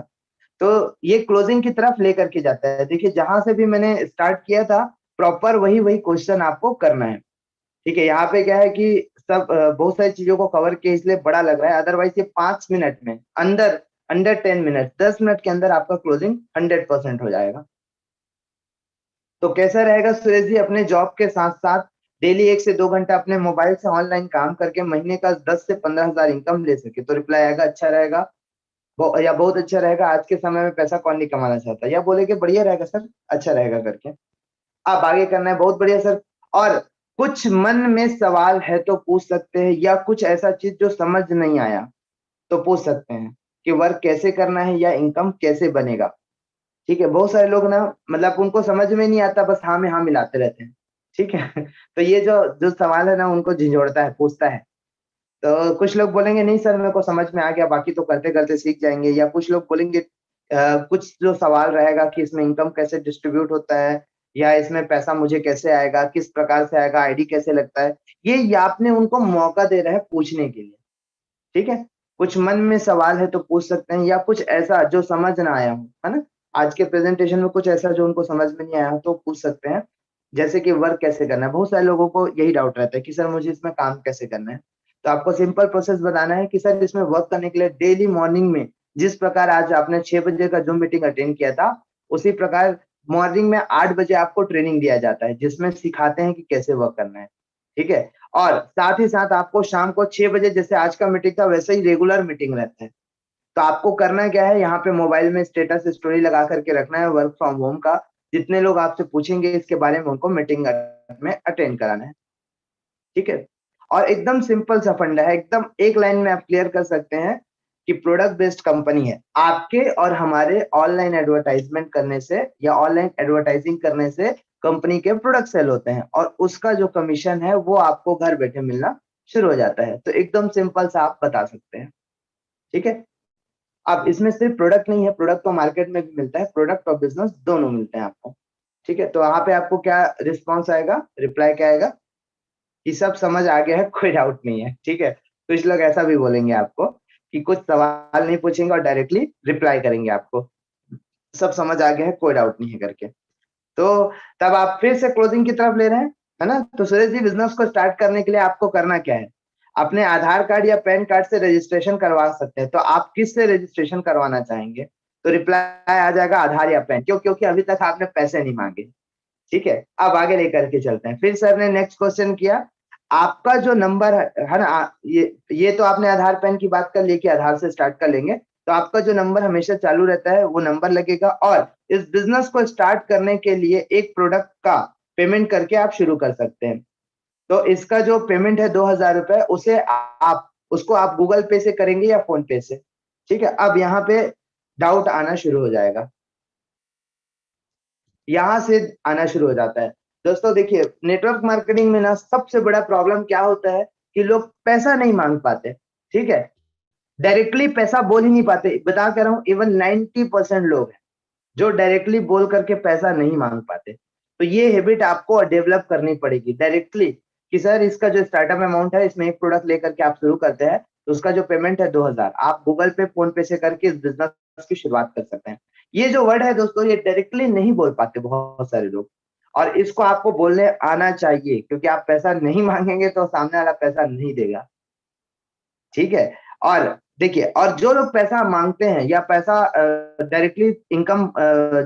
तो ये क्लोजिंग की तरफ लेकर के जाता है। देखिए जहां से भी मैंने स्टार्ट किया था, प्रॉपर वही वही क्वेश्चन आपको करना है। ठीक है, यहाँ पे क्या है कि सब बहुत सारी चीजों को कवर किया इसलिए बड़ा लग रहा है, अदरवाइज ये 5 मिनट में अंदर, अंडर 10 मिनट, 10 मिनट के अंदर आपका क्लोजिंग 100% हो जाएगा। तो कैसा रहेगा सुरेश जी, अपने जॉब के साथ साथ डेली 1 से 2 घंटा अपने मोबाइल से ऑनलाइन काम करके महीने का 10 से 15 हजार इनकम ले सके? तो रिप्लाई आएगा अच्छा रहेगा, या बहुत अच्छा रहेगा, आज के समय में पैसा कौन नहीं कमाना चाहता, या बोलेगे बढ़िया रहेगा सर, अच्छा रहेगा करके। अब आगे करना है, बहुत बढ़िया सर। और कुछ मन में सवाल है तो पूछ सकते हैं, या कुछ ऐसा चीज जो समझ नहीं आया तो पूछ सकते हैं कि वर्क कैसे करना है या इनकम कैसे बनेगा। ठीक है, बहुत सारे लोग ना मतलब उनको समझ में नहीं आता, बस हाँ में हाँ मिलाते रहते हैं। ठीक है तो ये जो जो सवाल है ना उनको झिझोड़ता है, पूछता है। तो कुछ लोग बोलेंगे नहीं सर मेरे को समझ में आ गया, बाकी तो करते करते सीख जाएंगे। या कुछ लोग बोलेंगे कुछ जो सवाल रहेगा कि इसमें इनकम कैसे डिस्ट्रीब्यूट होता है, या इसमें पैसा मुझे कैसे आएगा, किस प्रकार से आएगा, आईडी कैसे लगता है, ये आपने उनको मौका दे रहे हैं पूछने के लिए। ठीक है, कुछ मन में सवाल है तो पूछ सकते हैं, या कुछ ऐसा जो समझ ना आया हो, है ना, आज के प्रेजेंटेशन में कुछ ऐसा जो उनको समझ में नहीं आया तो पूछ सकते हैं। जैसे कि वर्क कैसे करना है, बहुत सारे लोगों को यही डाउट रहता है कि सर मुझे इसमें काम कैसे करना है। तो आपको सिंपल प्रोसेस बताना है कि सर इसमें वर्क करने के लिए डेली मॉर्निंग में जिस प्रकार आज आपने 6 बजे का जूम मीटिंग अटेंड किया था, उसी प्रकार मॉर्निंग में 8 बजे आपको ट्रेनिंग दिया जाता है, जिसमें सिखाते हैं कि कैसे वर्क करना है। ठीक है? और साथ ही साथ आपको शाम को 6 बजे जैसे आज का मीटिंग था वैसे ही रेगुलर मीटिंग रहता है। तो आपको करना क्या है, यहाँ पे मोबाइल में स्टेटस स्टोरी लगा करके रखना है वर्क फ्रॉम होम का। जितने लोग आपसे पूछेंगे इसके बारे में उनको मीटिंग में अटेंड कराना है। ठीक है? और एकदम सिंपल सा फंडा है, एकदम एक लाइन में आप क्लियर कर सकते हैं कि प्रोडक्ट बेस्ड कंपनी है। आपके और हमारे ऑनलाइन एडवर्टाइजमेंट करने से या ऑनलाइन एडवर्टाइजिंग करने से कंपनी के प्रोडक्ट सेल होते हैं और उसका जो कमीशन है वो आपको घर बैठे मिलना शुरू हो जाता है। तो एकदम सिंपल सा आप बता सकते हैं। ठीक है? अब इसमें सिर्फ प्रोडक्ट नहीं है, प्रोडक्ट तो मार्केट में भी मिलता है, प्रोडक्ट और बिजनेस दोनों मिलते हैं आपको। ठीक है? तो वहाँ पे आपको क्या रिस्पॉन्स आएगा, रिप्लाई क्या आएगा कि सब समझ आ गया है, कोई डाउट नहीं है। ठीक है? कुछ लोग ऐसा भी बोलेंगे आपको कि कुछ सवाल नहीं पूछेंगे और डायरेक्टली रिप्लाई करेंगे आपको, सब समझ आ गया है, कोई डाउट नहीं है करके। तो तब आप फिर से क्लोजिंग की तरफ ले रहे हैं, है ना? तो सुरेश जी, बिजनेस को स्टार्ट करने के लिए आपको करना क्या है? अपने आधार कार्ड या पैन कार्ड से रजिस्ट्रेशन करवा सकते हैं। तो आप किस से रजिस्ट्रेशन करवाना चाहेंगे? तो रिप्लाई आ जाएगा आधार या पैन। क्यों? क्योंकि अभी तक आपने पैसे नहीं मांगे। ठीक है? अब आगे लेकर के चलते हैं। फिर सर ने नेक्स्ट क्वेश्चन किया, आपका जो नंबर है ना, ये तो आपने आधार पैन की बात कर ली कि आधार से स्टार्ट कर लेंगे। तो आपका जो नंबर हमेशा चालू रहता है वो नंबर लगेगा और इस बिजनेस को स्टार्ट करने के लिए एक प्रोडक्ट का पेमेंट करके आप शुरू कर सकते हैं। तो इसका जो पेमेंट है 2000 रुपए, उसे आप उसको आप गूगल पे से करेंगे या फोन पे से। ठीक है? अब यहाँ पे डाउट आना शुरू हो जाएगा, यहाँ से आना शुरू हो जाता है। दोस्तों देखिए, नेटवर्क मार्केटिंग में ना सबसे बड़ा प्रॉब्लम क्या होता है कि लोग पैसा नहीं मांग पाते। ठीक है? डायरेक्टली पैसा बोल ही नहीं पाते। बता कह रहा हूँ, इवन 90% लोग हैं जो डायरेक्टली बोल करके पैसा नहीं मांग पाते। तो ये हैबिट आपको डेवलप करनी पड़ेगी डायरेक्टली कि सर इसका जो स्टार्टअप अमाउंट है, इसमें एक प्रोडक्ट लेकर के आप शुरू करते हैं, तो उसका जो पेमेंट है 2000, आप गूगल पे फोन पे से करके इस बिजनेस की शुरुआत कर सकते हैं। ये जो वर्ड है दोस्तों, ये डायरेक्टली नहीं बोल पाते बहुत सारे लोग, और इसको आपको बोलने आना चाहिए, क्योंकि आप पैसा नहीं मांगेंगे तो सामने वाला पैसा नहीं देगा। ठीक है? और देखिए, और जो लोग पैसा मांगते हैं या पैसा डायरेक्टली इनकम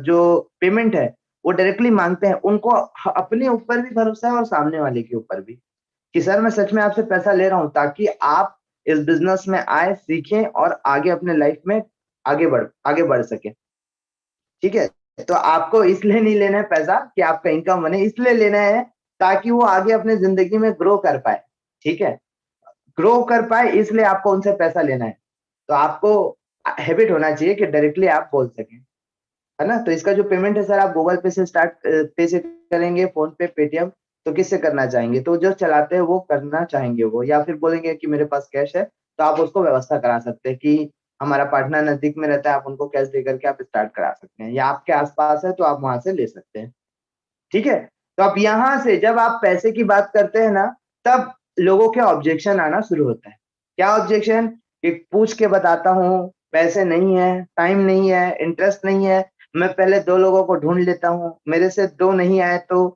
जो पेमेंट है वो डायरेक्टली मांगते हैं, उनको अपने ऊपर भी भरोसा है और सामने वाले के ऊपर भी कि सर मैं सच में आपसे पैसा ले रहा हूँ ताकि आप इस बिजनेस में आए, सीखें और आगे अपने लाइफ में आगे बढ़ सके। ठीक है? तो आपको इसलिए नहीं लेना है पैसा कि आपका इनकम बने, इसलिए लेना है ताकि वो आगे अपने जिंदगी में ग्रो कर पाए। ठीक है? ग्रो कर पाए, इसलिए आपको उनसे पैसा लेना है। तो आपको हैबिट होना चाहिए कि डायरेक्टली आप बोल सकें, है ना? तो इसका जो पेमेंट है सर, आप गूगल पे से पे से करेंगे, फोन पे, पेटीएम, तो किससे करना चाहेंगे? तो जो चलाते हैं वो करना चाहेंगे वो, या फिर बोलेंगे कि मेरे पास कैश है, तो आप उसको व्यवस्था करा सकते हैं कि हमारा पार्टनर नजदीक में रहता है, आप उनको कैश दे करके आप स्टार्ट करा सकते हैं, या आपके आसपास है तो आप वहां से ले सकते हैं। ठीक है? तो अब यहाँ से जब आप पैसे की बात करते हैं ना, तब लोगों के ऑब्जेक्शन आना शुरू होता है। क्या ऑब्जेक्शन? कि पूछ के बताता हूँ, पैसे नहीं है, टाइम नहीं है, इंटरेस्ट नहीं है, मैं पहले 2 लोगों को ढूँढ लेता हूँ, मेरे से 2 नहीं आए तो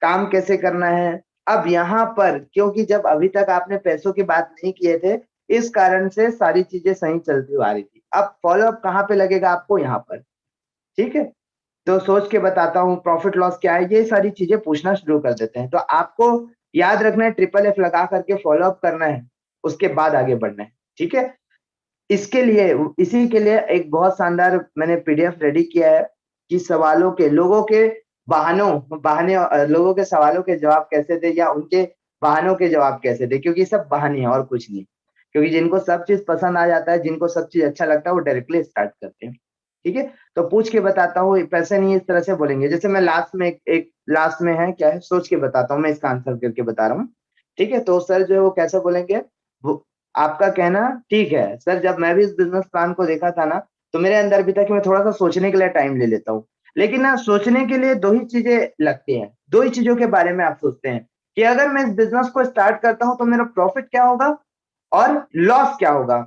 काम कैसे करना है? अब यहाँ पर क्योंकि जब अभी तक आपने पैसों की बात नहीं किए थे, इस कारण से सारी चीज़ें सही चलती हुँ आ रही थी। अब फ़ॉलो अप कहाँ पे लगेगा आपको? यहाँ पर। ठीक है? तो सोच के बताता हूँ, प्रॉफिट लॉस क्या है, ये सारी चीजें पूछना शुरू कर देते हैं। तो आपको याद रखना है, ट्रिपल एफ लगा करके फॉलो अप करना है, उसके बाद आगे बढ़ना है। ठीक है? इसके लिए, इसी के लिए एक बहुत शानदार मैंने पीडीएफ रेडी किया है कि सवालों के, लोगों के लोगों के सवालों के जवाब कैसे दे, या उनके बहानों के जवाब कैसे दे, क्योंकि सब बहाने हैं और कुछ नहीं। क्योंकि जिनको सब चीज पसंद आ जाता है, जिनको सब चीज अच्छा लगता है, वो डायरेक्टली स्टार्ट करते हैं। ठीक है? तो पूछ के बताता हूँ, पैसे नहीं इस तरह से बोलेंगे। जैसे मैं लास्ट में एक लास्ट में है क्या है, सोच के बताता हूँ, मैं इसका आंसर करके बता रहा हूँ। ठीक है? तो सर जो है वो कैसे बोलेंगे, वो आपका कहना ठीक है सर, जब मैं भी इस बिजनेस प्लान को देखा था ना, तो मेरे अंदर भी था कि मैं थोड़ा-सा सोचने के लिए टाइम ले लेता हूँ। लेकिन ना, सोचने के लिए 2 ही चीज़ें लगती हैं, 2 ही चीज़ों के बारे में आप सोचते हैं कि अगर मैं इस बिजनेस को स्टार्ट करता हूँ तो मेरा प्रॉफिट क्या होगा और लॉस क्या होगा?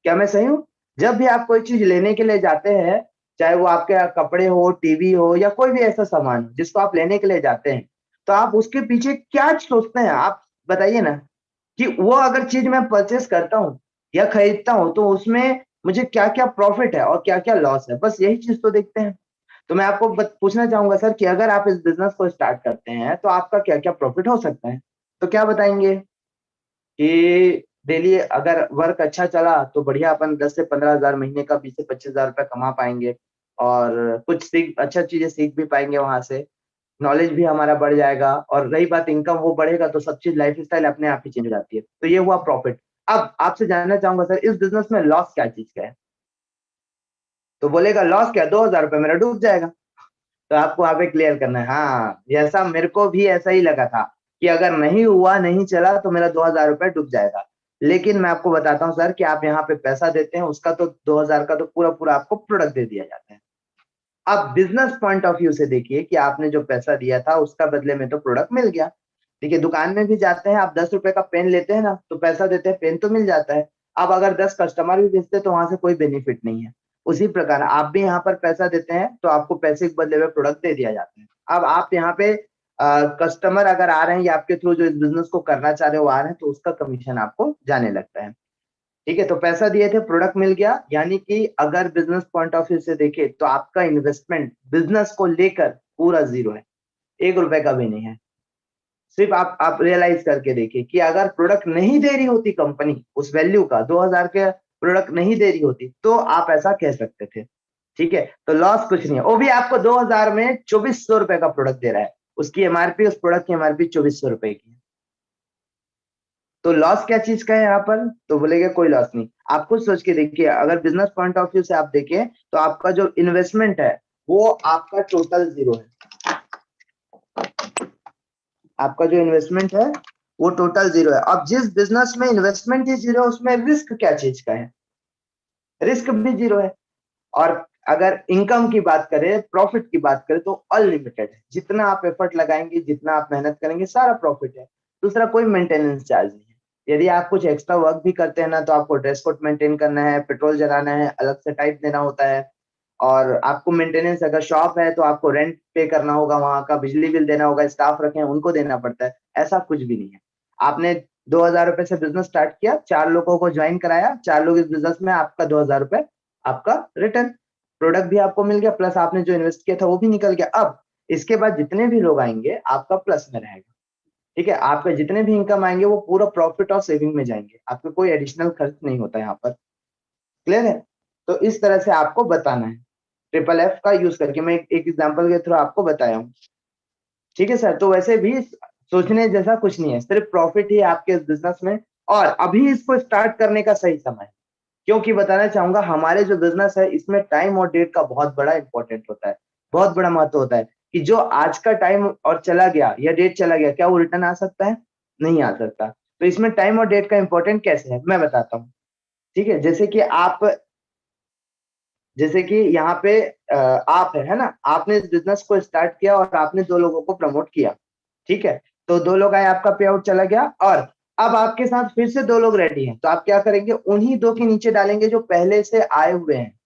क्या मैं सही हूँ? जब भी आप कोई चीज़ लेने के लिए जाते हैं, चाहे वो आपके यहाँ कपड़े हो, टीवी हो, या कोई भी ऐसा सामान हो जिसको आप लेने के लिए जाते हैं, तो आप उसके पीछे क्या सोचते हैं? आप बताइए ना, कि वो अगर चीज मैं परचेस करता हूँ या खरीदता हूँ तो उसमें मुझे क्या क्या प्रॉफिट है और क्या क्या लॉस है, बस यही चीज तो देखते हैं। तो मैं आपको पूछना चाहूंगा सर कि अगर आप इस बिजनेस को स्टार्ट करते हैं तो आपका क्या क्या प्रॉफिट हो सकता है? तो क्या बताएंगे कि डेली अगर वर्क अच्छा चला तो बढ़िया, अपन 10 से 15 हजार महीने का, 20 से 25 हजार रुपया कमा पाएंगे, और कुछ सीख, अच्छा चीजें सीख भी पाएंगे वहां से, नॉलेज भी हमारा बढ़ जाएगा, और रही बात इनकम, वो बढ़ेगा तो सब चीज, लाइफ स्टाइल अपने आप ही चेंज हो जाती है। तो ये हुआ प्रॉफिट। अब आपसे जानना चाहूंगा सर, इस बिजनेस में लॉस क्या चीज का है? तो बोलेगा लॉस क्या, 2 हजार रुपये मेरा डूब जाएगा। तो आपको वहां पे क्लियर करना है, हाँ जैसा मेरे को भी ऐसा ही लगा था कि अगर नहीं हुआ, नहीं चला, तो मेरा 2 हजार रुपये डूब जाएगा। लेकिन मैं आपको बताता हूँ सर कि आप यहाँ पे पैसा देते हैं, उसका तो 2 हजार का तो पूरा पूरा आपको प्रोडक्ट दे दिया जाता है। अब बिजनेस पॉइंट ऑफ व्यू से देखिए कि आपने जो पैसा दिया था उसका बदले में तो प्रोडक्ट मिल गया। देखिए दुकान में भी जाते हैं, आप 10 रुपए का पेन लेते हैं ना, तो पैसा देते हैं, पेन तो मिल जाता है। अब अगर 10 कस्टमर भी भेजते हैं तो वहां से कोई बेनिफिट नहीं है। उसी प्रकार आप भी यहाँ पर पैसा देते हैं तो आपको पैसे के बदले में प्रोडक्ट दे दिया जाता है। अब आप यहाँ पे कस्टमर अगर आ रहे हैं या आपके थ्रू जो इस बिजनेस को करना चाह रहे हो आ रहे हैं, तो उसका कमीशन आपको जाने लगता है। ठीक है, तो पैसा दिए थे, प्रोडक्ट मिल गया, यानी कि अगर बिजनेस पॉइंट ऑफ व्यू से देखें तो आपका इन्वेस्टमेंट बिजनेस को लेकर पूरा जीरो है, 1 रुपए का भी नहीं है। सिर्फ आप रियलाइज करके देखिए कि अगर प्रोडक्ट नहीं दे रही होती कंपनी उस वैल्यू का, 2 हजार के प्रोडक्ट नहीं दे रही होती, तो आप ऐसा कह सकते थे। ठीक है, तो लॉस कुछ नहीं है। वो भी आपको 2 हजार में 2400 रुपए का प्रोडक्ट दे रहा है, उसकी एमआरपी, उस प्रोडक्ट की एमआरपी 2400 रुपए की है। तो लॉस क्या चीज का है यहाँ पर? तो बोलेगे कोई लॉस नहीं। आप खुद सोच के देखिए, अगर बिजनेस पॉइंट ऑफ व्यू से आप देखें तो आपका जो इन्वेस्टमेंट है वो आपका टोटल जीरो है। आपका जो इन्वेस्टमेंट है वो टोटल जीरो है। अब जिस बिजनेस में इन्वेस्टमेंट ही जीरो है उसमें रिस्क क्या चीज का है? रिस्क भी जीरो है। और अगर इनकम की बात करें, प्रॉफिट की बात करें, तो अनलिमिटेड है। जितना आप एफर्ट लगाएंगे, जितना आप मेहनत करेंगे, सारा प्रॉफिट है। दूसरा, कोई मेंटेनेंस चार्ज नहीं है। यदि आप कुछ एक्स्ट्रा वर्क भी करते हैं ना, तो आपको ड्रेस कोड मेंटेन करना है, पेट्रोल जलाना है, अलग से टाइप देना होता है। और आपको मेंटेनेंस, अगर शॉप है तो आपको रेंट पे करना होगा, वहां का बिजली बिल देना होगा, स्टाफ रखे हैं उनको देना पड़ता है। ऐसा कुछ भी नहीं है। आपने 2 हजार रुपए से बिजनेस स्टार्ट किया, 4 लोगों को ज्वाइन कराया, 4 लोग इस बिजनेस में, आपका 2 हजार रुपए आपका रिटर्न, प्रोडक्ट भी आपको मिल गया, प्लस आपने जो इन्वेस्ट किया था वो भी निकल गया। अब इसके बाद जितने भी लोग आएंगे आपका प्लस में रहेगा। ठीक है, आपके जितने भी इनकम आएंगे वो पूरा प्रॉफिट और सेविंग में जाएंगे, आपको कोई एडिशनल खर्च नहीं होता यहाँ पर। क्लियर है? तो इस तरह से आपको बताना है, ट्रिपल एफ का यूज करके। मैं एक एग्जांपल के थ्रू आपको बताया हूँ। ठीक है सर, तो वैसे भी सोचने जैसा कुछ नहीं है, सिर्फ प्रॉफिट ही है आपके इस बिजनेस में। और अभी इसको स्टार्ट करने का सही समय है, क्योंकि बताना चाहूंगा हमारे जो बिजनेस है इसमें टाइम और डेट का बहुत बड़ा इंपॉर्टेंट होता है, बहुत बड़ा महत्व होता है। कि जो आज का टाइम और चला गया या डेट चला गया, क्या वो रिटर्न आ सकता है? नहीं आ सकता। तो इसमें टाइम और डेट का इंपॉर्टेंट कैसे है मैं बताता हूँ। ठीक है, जैसे कि यहाँ पे आप है ना, आपने इस बिजनेस को स्टार्ट किया और आपने 2 लोगों को प्रमोट किया। ठीक है, तो 2 लोग आए, आपका पे आउट चला गया, और अब आपके साथ फिर से 2 लोग रेडी हैं, तो आप क्या करेंगे, उन्हीं 2 के नीचे डालेंगे जो पहले से आए हुए हैं।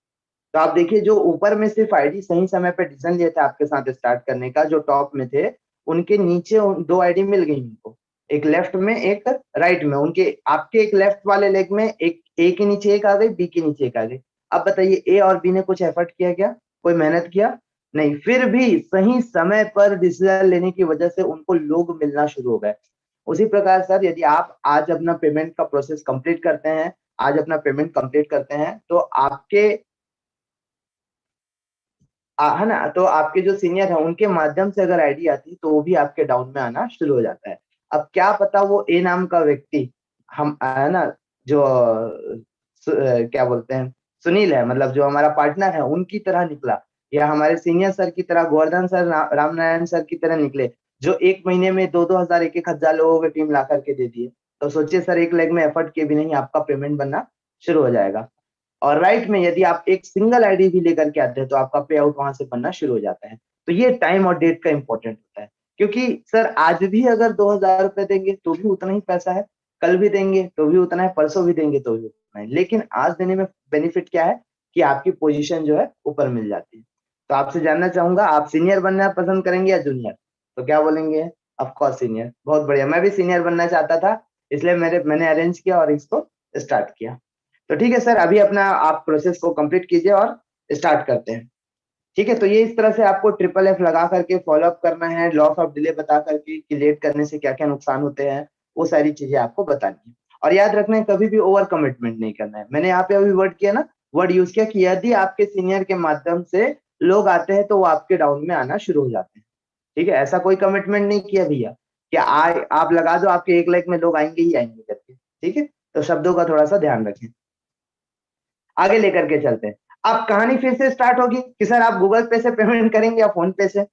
तो आप देखिए, जो ऊपर में सिर्फ आईडी सही समय पे डिसीजन लिए थे आपके साथ स्टार्ट करने का, जो टॉप में थे, उनके नीचे 2 आईडी मिल गई उनको, एक लेफ्ट में एक राइट में। उनके आपके एक लेफ्ट वाले लेग में एक ए के नीचे एक आ गई, बी के नीचे एक आ गई। अब बताइए, ए और बी ने कुछ एफर्ट किया क्या? कोई मेहनत किया? नहीं। फिर भी सही समय पर डिसीजन लेने की वजह से उनको लोग मिलना शुरू हो गए। उसी प्रकार सर, यदि आप आज अपना पेमेंट का प्रोसेस कंप्लीट करते हैं, आज अपना पेमेंट कंप्लीट करते हैं, तो आपके है ना, तो आपके जो सीनियर है उनके माध्यम से अगर आईडी आती तो वो भी आपके डाउन में आना शुरू हो जाता है। अब क्या पता वो ए नाम का व्यक्ति, हम है ना, जो क्या बोलते हैं, सुनील है, मतलब जो हमारा पार्टनर है, उनकी तरह निकला, या हमारे सीनियर सर की तरह, गोवर्धन सर, राम नारायण सर की तरह निकले, जो एक महीने में 2-2 हजार, 1-1 हजार लोगों की टीम ला करके दे दिए। तो सोचिए सर, एक लेग में एफर्ट किए भी नहीं आपका पेमेंट बनना शुरू हो जाएगा। और राइट में यदि आप एक सिंगल आईडी भी लेकर के आते हैं तो आपका पे आउट वहां से बनना शुरू हो जाता है। तो ये टाइम और डेट का इंपॉर्टेंट होता है, क्योंकि सर आज भी अगर 2 हजार रुपए देंगे तो भी उतना ही पैसा है, कल भी देंगे तो भी उतना है, परसों भी देंगे तो भी उतना है, लेकिन आज देने में बेनिफिट क्या है? कि आपकी पोजीशन जो है ऊपर मिल जाती है। तो आपसे जानना चाहूंगा, आप सीनियर बनना पसंद करेंगे या जूनियर? तो क्या बोलेंगे? Of course senior. बहुत बढ़िया, मैं भी सीनियर बनना चाहता था, इसलिए मैंने अरेंज किया और इसको स्टार्ट किया। तो ठीक है सर, अभी अपना आप प्रोसेस को कंप्लीट कीजिए और स्टार्ट करते हैं। ठीक है, तो ये इस तरह से आपको ट्रिपल एफ लगा करके फॉलो अप करना है, लॉस ऑफ डिले बता करके कि लेट करने से क्या क्या नुकसान होते हैं, वो सारी चीजें आपको बतानी है। और याद रखना है, कभी भी ओवर कमिटमेंट नहीं करना है। मैंने यहाँ पे अभी वर्ड किया ना, वर्ड यूज किया कि यदि आपके सीनियर के माध्यम से लोग आते हैं तो वो आपके डाउन में आना शुरू हो जाते हैं। ठीक है, ऐसा कोई कमिटमेंट नहीं किया भैया कि आप लगा दो आपके 1 लाख में लोग आएंगे ही आएंगे करके। ठीक है, तो शब्दों का थोड़ा सा ध्यान रखें। आगे लेकर के चलते हैं। अब कहानी फिर से स्टार्ट होगी कि सर आप गूगल पे से पेमेंट करेंगे या फोन पे से।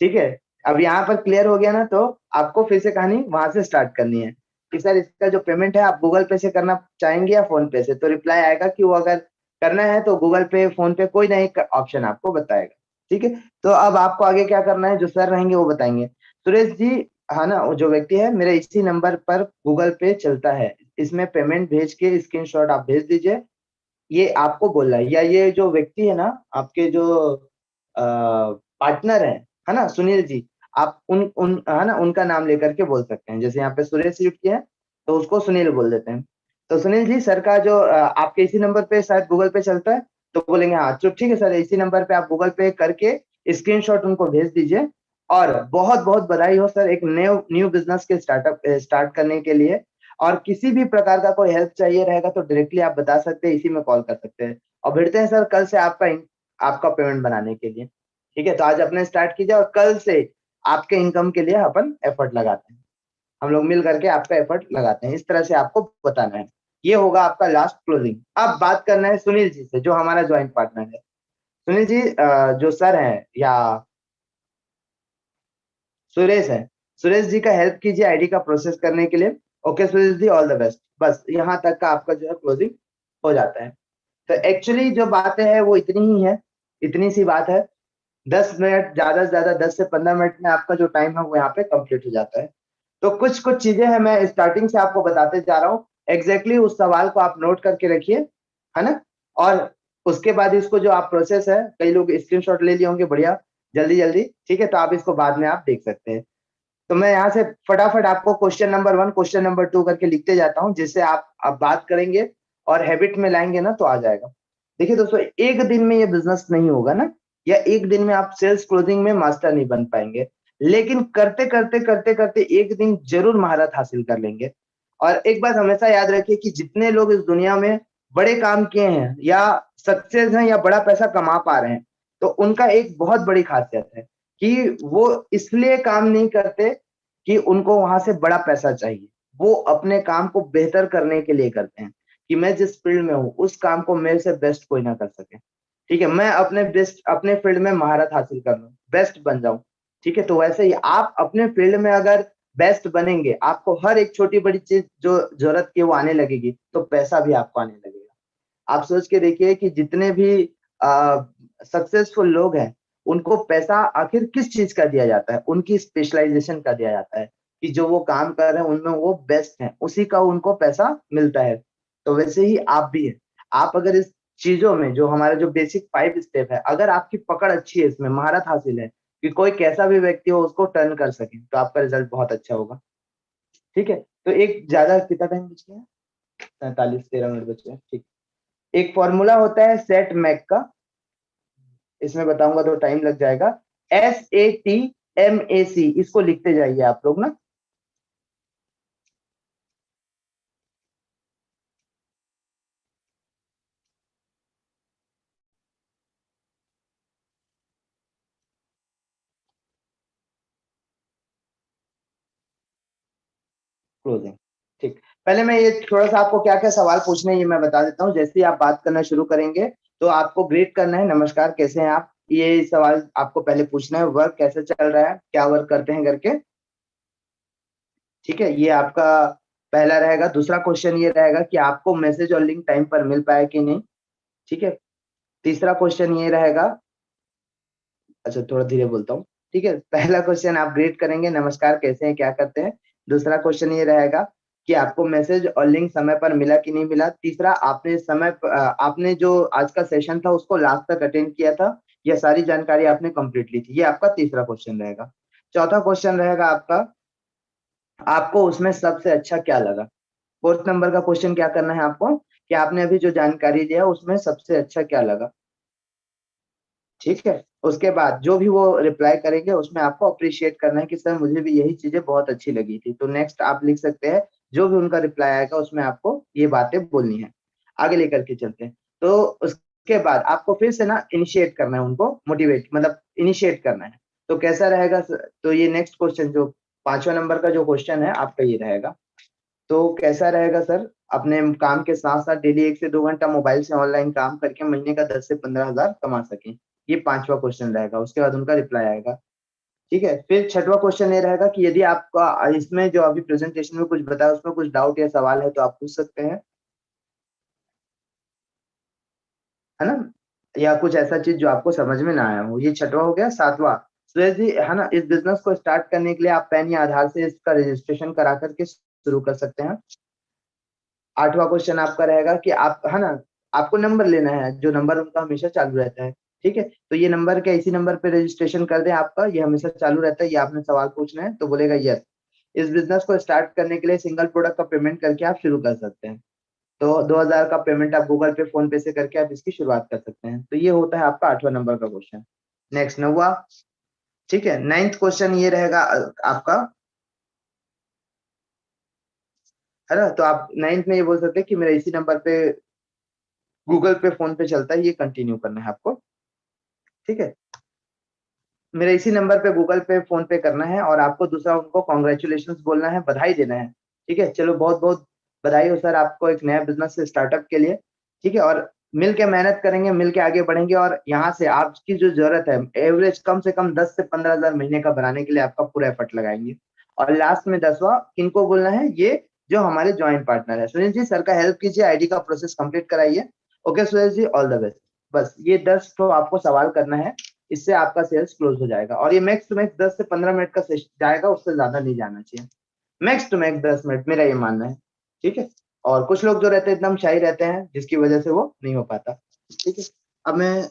ठीक है, अब यहाँ पर क्लियर हो गया ना, तो आपको फिर से कहानी वहां से स्टार्ट करनी है कि सर इसका जो पेमेंट है आप गूगल पे से करना चाहेंगे या फोन पे से। तो रिप्लाई आएगा कि वो अगर करना है तो गूगल पे, फोन पे, कोई ना एक ऑप्शन आपको बताएगा। ठीक है, तो अब आपको आगे क्या करना है, जो सर रहेंगे वो बताएंगे। सुरेश जी, है ना, वो जो व्यक्ति है मेरे इसी नंबर पर गूगल पे चलता है, इसमें पेमेंट भेज के स्क्रीनशॉट आप भेज दीजिए, ये आपको बोल रहा है। या ये जो व्यक्ति है ना, आपके जो पार्टनर है ना, सुनील जी, आप उन उन है ना, उनका नाम लेकर के बोल सकते हैं। जैसे यहाँ पे सुरेश यूज किया है तो उसको सुनील बोल देते हैं। तो सुनील जी, सर का जो आपके इसी नंबर पे शायद गूगल पे चलता है, तो बोलेंगे हाँ तो ठीक है सर, इसी नंबर पे आप गूगल पे करके स्क्रीनशॉट उनको भेज दीजिए। और बहुत बहुत बधाई हो सर, एक न्यू न्यू बिजनेस के स्टार्ट करने के लिए। और किसी भी प्रकार का कोई हेल्प चाहिए रहेगा तो डायरेक्टली आप बता सकते हैं, इसी में कॉल कर सकते हैं। और भिड़ते हैं सर कल से आपका पेमेंट बनाने के लिए। ठीक है, तो आज अपने स्टार्ट कीजिए और कल से आपके इनकम के लिए अपन एफर्ट लगाते हैं। हम लोग मिल करके आपका एफर्ट लगाते हैं, इस तरह से आपको बताना है। ये होगा आपका लास्ट क्लोजिंग। अब बात करना है सुनील जी से, जो हमारा ज्वाइंट पार्टनर है। सुनील जी, जो सर है या सुरेश है, सुरेश जी का हेल्प कीजिए आईडी का प्रोसेस करने के लिए। Okay Suresh ji, all the best. बस यहाँ तक का आपका जो है क्लोजिंग हो जाता है। तो एक्चुअली जो बातें है वो इतनी ही है, इतनी सी बात है। 10 मिनट, ज्यादा से ज्यादा 10 से 15 मिनट में आपका जो टाइम है वो यहाँ पे कंप्लीट हो जाता है। तो कुछ कुछ चीजें हैं, मैं स्टार्टिंग से आपको बताते जा रहा हूँ। एग्जैक्टली उस सवाल को आप नोट करके रखिए, है ना। और उसके बाद इसको जो आप प्रोसेस है, कई लोग स्क्रीनशॉट ले लिए होंगे, बढ़िया, जल्दी जल्दी। ठीक है, तो आप इसको बाद में आप देख सकते हैं। तो मैं यहाँ से फटाफट आपको क्वेश्चन नंबर 1, क्वेश्चन नंबर 2 करके लिखते जाता हूँ, जिससे आप अब बात करेंगे और हैबिट में लाएंगे ना तो आ जाएगा। देखिए दोस्तों, एक दिन में ये बिजनेस नहीं होगा ना, या एक दिन में आप सेल्स क्लोजिंग में मास्टर नहीं बन पाएंगे, लेकिन करते करते करते करते एक दिन जरूर महारत हासिल कर लेंगे। और एक बात हमेशा याद रखिए कि जितने लोग इस दुनिया में बड़े काम किए हैं या सक्सेस हैं या बड़ा पैसा कमा पा रहे हैं, तो उनका एक बहुत बड़ी खासियत है कि वो इसलिए काम नहीं करते कि उनको वहां से बड़ा पैसा चाहिए। वो अपने काम को बेहतर करने के लिए करते हैं कि मैं जिस फील्ड में हूँ उस काम को मेरे से बेस्ट कोई ना कर सके। ठीक है, मैं अपने फील्ड में महारत हासिल कर लूँ, बेस्ट बन जाऊं। ठीक है, तो वैसे ही आप अपने फील्ड में अगर बेस्ट बनेंगे, आपको हर एक छोटी बड़ी चीज जो जरूरत की वो आने लगेगी, तो पैसा भी आपको आने लगेगा। आप सोच के देखिए कि जितने भी सक्सेसफुल लोग हैं, उनको पैसा आखिर किस चीज का दिया जाता है? उनकी स्पेशलाइजेशन का दिया जाता है कि जो वो काम कर रहे हैं उनमें वो बेस्ट हैं, उसी का उनको पैसा मिलता है। तो वैसे ही आप भी है। आप अगर इस चीजों में, जो हमारा जो बेसिक 5 स्टेप है, अगर आपकी पकड़ अच्छी है, इसमें महारत हासिल है कि कोई कैसा भी व्यक्ति हो उसको टर्न कर सके, तो आपका रिजल्ट बहुत अच्छा होगा। ठीक है, तो एक ज्यादा कितना टाइम बच गया? 47-13 मिनट बचे हैं, ठीक। एक फॉर्मूला होता है सेट मैक का, इसमें बताऊंगा तो टाइम लग जाएगा। SATMAC, इसको लिखते जाइए आप लोग ना। क्लोजिंग, ठीक। पहले मैं ये थोड़ा सा आपको क्या क्या सवाल पूछने हैं ये मैं बता देता हूँ। जैसे ही आप बात करना शुरू करेंगे तो आपको ग्रीट करना है, नमस्कार कैसे हैं आप, ये सवाल आपको पहले पूछना है। वर्क कैसे चल रहा है, क्या वर्क करते हैं करके। ठीक है, ये आपका पहला रहेगा। दूसरा क्वेश्चन ये रहेगा कि आपको मैसेज और लिंक टाइम पर मिल पाया कि नहीं। ठीक है, तीसरा क्वेश्चन ये रहेगा, अच्छा थोड़ा धीरे बोलता हूँ। ठीक है, पहला क्वेश्चन आप ग्रीट करेंगे, नमस्कार कैसे हैं क्या करते हैं। दूसरा क्वेश्चन ये रहेगा कि आपको मैसेज और लिंक समय पर मिला कि नहीं मिला। तीसरा, आपने जो आज का सेशन था उसको लास्ट तक अटेंड किया था, यह सारी जानकारी आपने कंप्लीट ली थी। ये आपका तीसरा क्वेश्चन रहेगा। चौथा क्वेश्चन रहेगा आपको उसमें सबसे अच्छा क्या लगा। फोर्थ नंबर का क्वेश्चन क्या करना है आपको, कि आपने अभी जो जानकारी दिया उसमें सबसे अच्छा क्या लगा। ठीक है, उसके बाद जो भी वो रिप्लाई करेंगे उसमें आपको अप्रिशिएट करना है कि सर मुझे भी यही चीजें बहुत अच्छी लगी थी। तो नेक्स्ट आप लिख सकते हैं, जो भी उनका रिप्लाई आएगा उसमें आपको ये बातें बोलनी है। आगे लेकर के चलते हैं। तो उसके बाद आपको फिर से ना इनिशिएट करना है, उनको मोटिवेट मतलब इनिशिएट करना है। तो कैसा रहेगा तो ये नेक्स्ट क्वेश्चन जो 5वां नंबर का जो क्वेश्चन है आपका ये रहेगा। तो कैसा रहेगा सर, अपने काम के साथ साथ डेली 1 से 2 घंटा मोबाइल से ऑनलाइन काम करके महीने का 10 से 15,000 कमा सकें। ये 5वां क्वेश्चन रहेगा, उसके बाद उनका रिप्लाई आएगा। ठीक है, फिर 6वां क्वेश्चन ये रहेगा कि यदि आपका इसमें जो अभी प्रेजेंटेशन में कुछ बताया उसमें कुछ डाउट या सवाल है तो आप पूछ सकते हैं, है ना, या कुछ ऐसा चीज जो आपको समझ में ना आया हो। ये 6वां हो गया। 7वां, सुरेश जी है ना, इस बिजनेस को स्टार्ट करने के लिए आप पैन या आधार से इसका रजिस्ट्रेशन करा करके शुरू कर सकते हैं। 8वां क्वेश्चन आपका रहेगा कि आप है ना, आपको नंबर लेना है, जो नंबर उनका हमेशा चालू रहता है। ठीक है, तो ये नंबर क्या इसी नंबर पे रजिस्ट्रेशन कर दें आपका, ये हमेशा चालू रहता है, ये आपने सवाल पूछना है तो बोलेगा यस। इस बिजनेस को स्टार्ट करने के लिए सिंगल प्रोडक्ट का पेमेंट करके आप शुरू कर सकते हैं। तो 2,000 का पेमेंट आप गूगल पे फोन पे से करके आप इसकी शुरुआत कर सकते हैं। तो ये होता है आपका 8वां नंबर का क्वेश्चन। नेक्स्ट 9वां। ठीक है, 9th क्वेश्चन ये रहेगा आपका, है ना। तो आप 9th में ये बोल सकते हैं कि मेरा इसी नंबर पे गूगल पे फोन पे चलता है, ये कंटिन्यू करना है आपको। ठीक है, मेरा इसी नंबर पे गूगल पे फोन पे करना है और आपको दूसरा उनको कॉन्ग्रेचुलेशन बोलना है, बधाई देना है। ठीक है, चलो बहुत बहुत बधाई हो सर आपको एक नया बिजनेस स्टार्टअप के लिए। ठीक है, और मिल के मेहनत करेंगे, मिल के आगे बढ़ेंगे और यहाँ से आपकी जो जरूरत है एवरेज कम से कम 10 से 15,000 महीने का बनाने के लिए आपका पूरा एफर्ट लगाएंगे। और लास्ट में 10वां किनको बोलना है, ये जो हमारे ज्वाइंट पार्टनर है। सुनील जी सर का हेल्प कीजिए, आईडी का प्रोसेस कंप्लीट कराइए। Okay Suresh ji, all the best. बस ये 10 तो आपको सवाल करना है, इससे आपका सेल्स क्लोज हो जाएगा। और ये मैक्स टू मैक्स 10 से 15 मिनट का सेशन जाएगा, उससे ज्यादा नहीं जाना चाहिए। मैक्स टू मैक्स 10 मिनट, मेरा ये मानना है। ठीक है, और कुछ लोग जो रहते हैं एकदम शाई रहते हैं जिसकी वजह से वो नहीं हो पाता। ठीक है, अब मैं